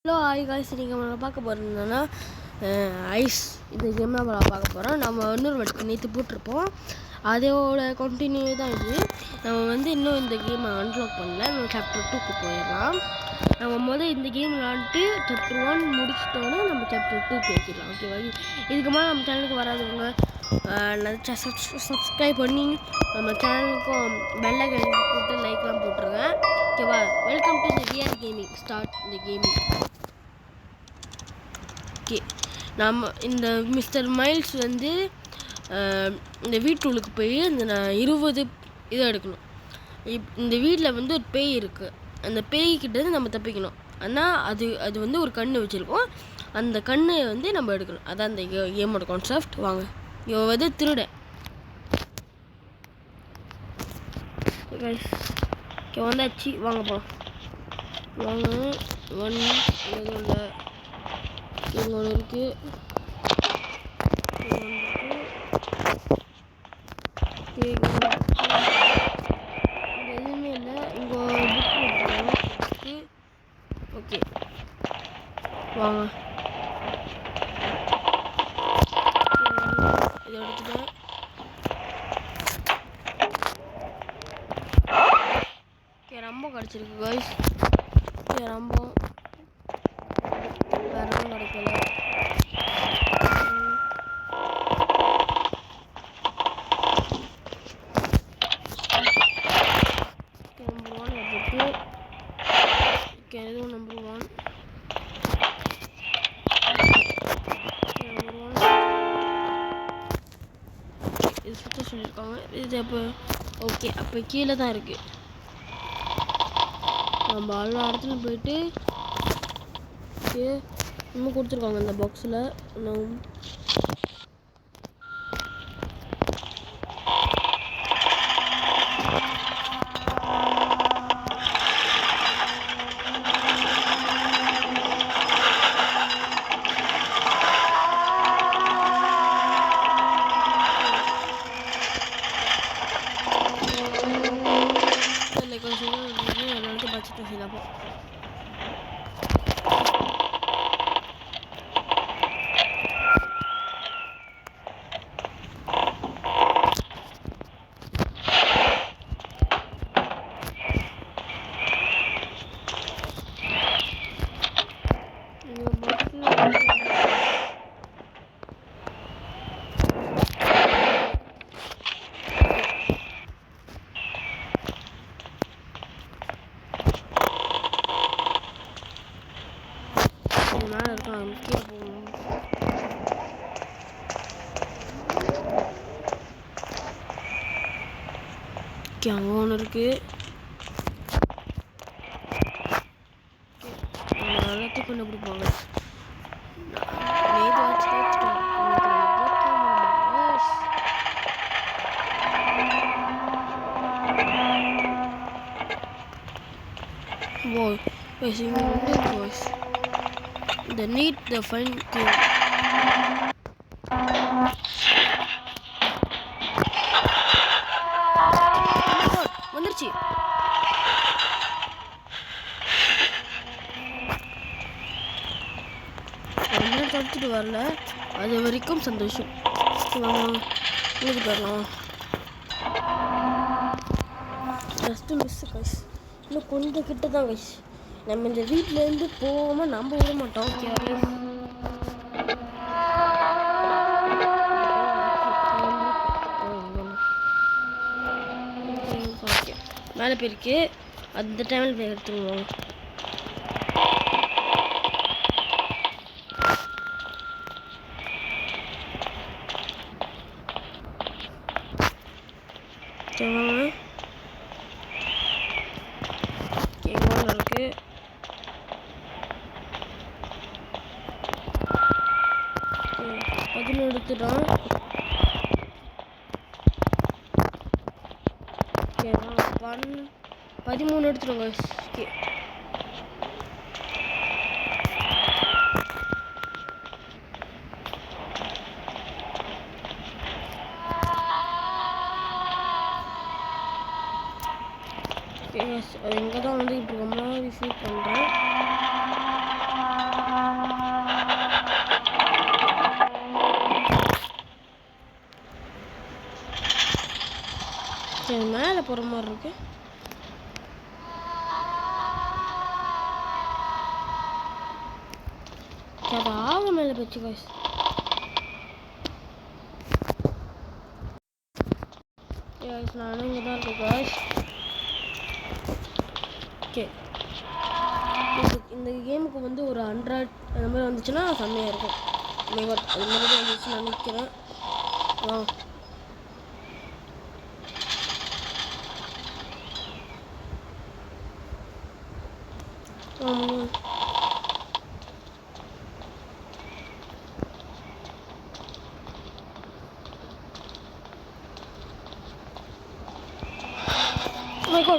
Hello hi guys, நீங்கள் நம்ம பார்க்க போகிறோம்னா ஐஸ் இந்த கேம் நம்ம பார்க்க போகிறோம். நம்ம இன்னொரு வாட்டி நேற்று போட்டிருப்போம், அதோட கண்டினியூ தான் இது. நம்ம இன்னும் இந்த கேமை அன்லாக் பண்ணல. நம்ம சாப்டர் 2க்கு போயிடலாம். நம்ம இந்த கேம் விளாண்டுட்டு சாப்டர் 1 முடிச்சிட்டோன்னா நம்ம சாப்டர் 2 போய்க்கலாம். ஓகேவா? இதுக்கு மேலே நம்ம சேனலுக்கு வராதுங்க, சப்ஸ்கிரைப் பண்ணி நம்ம சேனலுக்கும் பெல்லை போட்டு லைக்லாம் போட்டுருங்க. ஓகேவா? Welcome to the real gaming. Start இந்த கேமிங். ஓகே, நம்ம இந்த மிஸ்டர் மைல்ஸ் இந்த வீட்டுக்கு போய் இந்த 20 இதை எடுக்கணும். இந்த வீட்டில் ஒரு பேய் இருக்குது. அந்த பேய்கிட்டேருந்து நம்ம தப்பிக்கணும். ஆனால் அது ஒரு கண்ணு வச்சுருக்கோம். அந்த கண்ணை நம்ம எடுக்கணும். அதான் இந்த கேமோட கான்செப்ட். வாங்க, இவன் திருடன். ஓகே, வந்தாச்சு. வாங்க போகலாம். வாங்க. எதுவும் இல்லை, இங்கே ஒன்று இருக்குது. இங்கே எதுவுமே இல்லை. இங்கே புக் போட்டுருக்காங்க. ஓகே, வாங்க. இதை எடுத்துட்டேன். ஓகே, ரொம்ப கிடச்சிருக்கு காய்ஸ். ஓகே, ரொம்ப வேற ஒன்றும் கிடைக்கல. நம்பர் 1 இது சுத்த சொல்லியிருக்காங்க. இது அப்போ ஓகே, அப்போ கீழே தான் இருக்குது. நம்ம எல்லா இடத்துல போயிட்டு ஓகே இன்னும் கொடுத்துருக்காங்க இந்த பாக்ஸில். அங்கே ஒன்று இருக்குது. எல்லாத்தையும் கொண்டு பிடிப்பாங்க. The need the find key. வந்துருச்சு. தடுத்துட்டு வரல, அது வரைக்கும் சந்தோஷம். உங்களுக்கு தரலாம். Just miss guys. இன்னும் கொஞ்சம் கிட்ட தான் கைஸ். நம்ம இந்த வீட்டிலேருந்து போகாமல் நம்ம விட மாட்டோம். ஓகே, மேலே போயிருக்கு. அந்த டைமில் போய் எடுத்துருவோம். இருக்கு. பதினொன்று எடுத்துட்டோம். 13 எடுத்துட்டோங்க. ஓகே, எங்கே தான் வந்துக்கிட்டு இருக்கோம்னா ரிசீவ் பண்ணுறேன். போகிற மாதிரி இருக்கு. அது ஆக மேலே போச்சு காய்ஸ். நானும் இங்கே தான் இருக்கேன் காய்ஸ். ஓகே, இந்த கேமுக்கு வந்து ஒரு 100 அந்த மாதிரி வந்துச்சுன்னா செம்மையாக இருக்கும். அது மாதிரி வந்துச்சுன்னு நினைக்கிறேன்.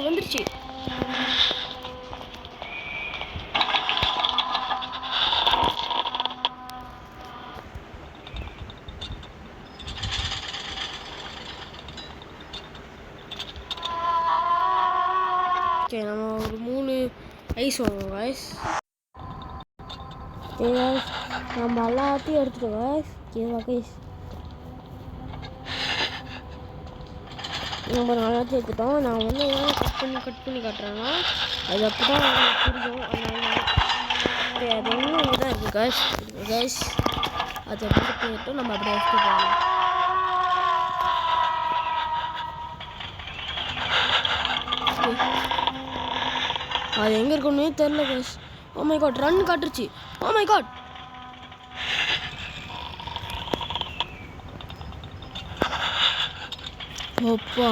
வந்துருச்சு. ஓகே, நம்ம ஒரு 3 ஐஸ் வாங்குவோம் காய்ஸ். நம்ம எல்லாத்தையும் எடுத்துட்டோம் காய்ஸ். ஓகேவா கைஸ், நம்ம எல்லாத்தையும் எடுத்துட்டோம். நான் வந்து கட் பண்ணி காட்டுறேன்னா அது அப்போ தான் புரியும். அதனால அது இன்னும் இங்கே தான் இருக்குது காய்ஸ். காய்ஸ் அதை மட்டும் போயிட்டு நம்ம அப்படியே எடுத்து போகலாம். அது எங்கே இருக்குன்னே தெரில காய்ஸ். ஓ மை காட், ரன் காட்டுருச்சு. ஓ மை காட், ஓப்பா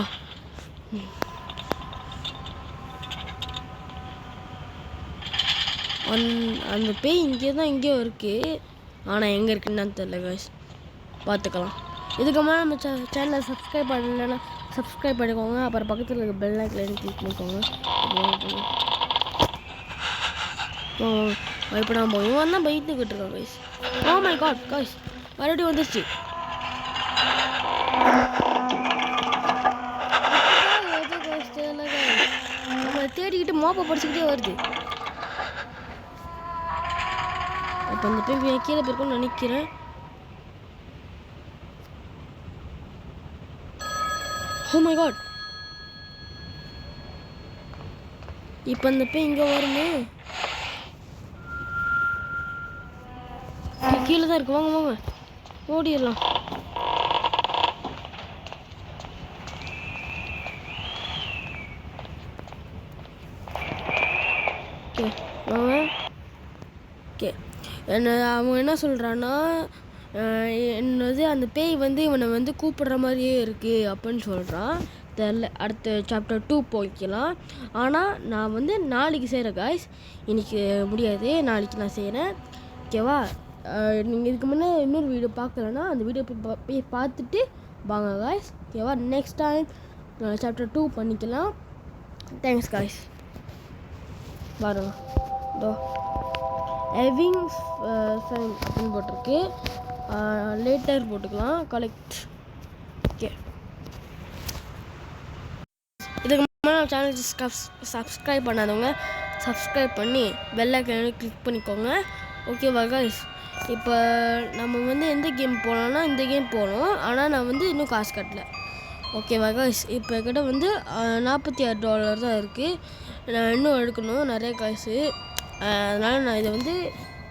அந்த பேய் இங்கே தான் எங்கேயோ இருக்குது. ஆனால் எங்கே இருக்குன்னு தெரில காய்ஸ். பார்த்துக்கலாம். இதுக்கு மேலே நம்ம சேனலை சப்ஸ்கிரைப் பண்ணலைன்னா சப்ஸ்கிரைப் பண்ணிக்கோங்க. அப்புறம் பக்கத்தில் இருக்க பெல் ஐக்கனை கிளிக் பண்ணிக்கோங்க. பயப்படாமல் போய் இவன் தான் பயந்துக்கிட்டு இருக்கான் guys. Oh my God guys, மறுபடியும் வந்துருச்சு. நம்மளை தேடிக்கிட்டு மோப்பை படிச்சுக்கிட்டே வருது. அப்போ அந்த போய் கீழே போயிருக்கோன்னு நினைக்கிறேன். ஓ மை காட், இப்போ அந்த பேய் இங்கே வருமே. கீழே தான் இருக்கு. வாங்க வாங்க ஓடிடலாம். ஓகே வாங்க. ஓகே, அவன் என்ன சொல்கிறான்னா, என்னது அந்த பேய் வந்து இவனை வந்து கூப்பிடுற மாதிரியே இருக்குது அப்படின்னு சொல்கிறான். தெரில, அடுத்த சாப்டர் 2 போய்க்கலாம். ஆனால் நான் வந்து நாளைக்கு செய்கிறேன் காய்ஸ். இன்றைக்கி முடியாது, நாளைக்கு நான் செய்கிறேன். ஓகேவா, நீங்கள் இதுக்கு முன்னே இன்னொரு வீடியோ பார்க்கலன்னா அந்த வீடியோ போய் பார்த்துட்டு வாங்க காய்ஸ். ஓகேவா, நெக்ஸ்ட் டைம் சாப்டர் 2 பண்ணிக்கலாம். Thanks guys. பாருங்க, இதோ ஹேவிங் ஃபன் அப்படின்னு போட்டிருக்கு. லேட்டர் போட்டுக்கலாம். கலெக்ட். ஓகே, இதுக்கு முன்னாடி சேனல் சப்ஸ்கிரைப் பண்ணாதவங்க சப்ஸ்கிரைப் பண்ணி பெல் ஐகானை கிளிக் பண்ணிக்கோங்க. ஓகேவா காய்ஸ், இப்போ நம்ம வந்து எந்த கேம் போகலான்னா இந்த கேம் போகணும். ஆனால் நான் வந்து இன்னும் காசு கட்டல. ஓகேவா காய்ஸ், இப்போ கிட்ட வந்து $46 தான் இருக்குது. நான் இன்னும் எடுக்கணும் நிறைய காசு. அதனால் நான் இதை வந்து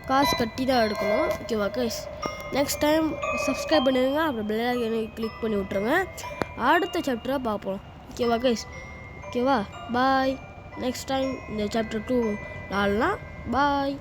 காசு கட்டி தான் எடுக்கணும். ஓகேவா காய்ஸ், நெக்ஸ்ட் டைம் சப்ஸ்கிரைப் பண்ணிடுங்க. அப்புறம் பெல் ஐகானை கிளிக் பண்ணி விட்ருங்க. அடுத்த சாப்டராக பார்ப்போம். ஓகேவா காய்ஸ், ஓகேவா, பாய். நெக்ஸ்ட் டைம் இந்த சாப்டர் 2 நாள்னா பாய்.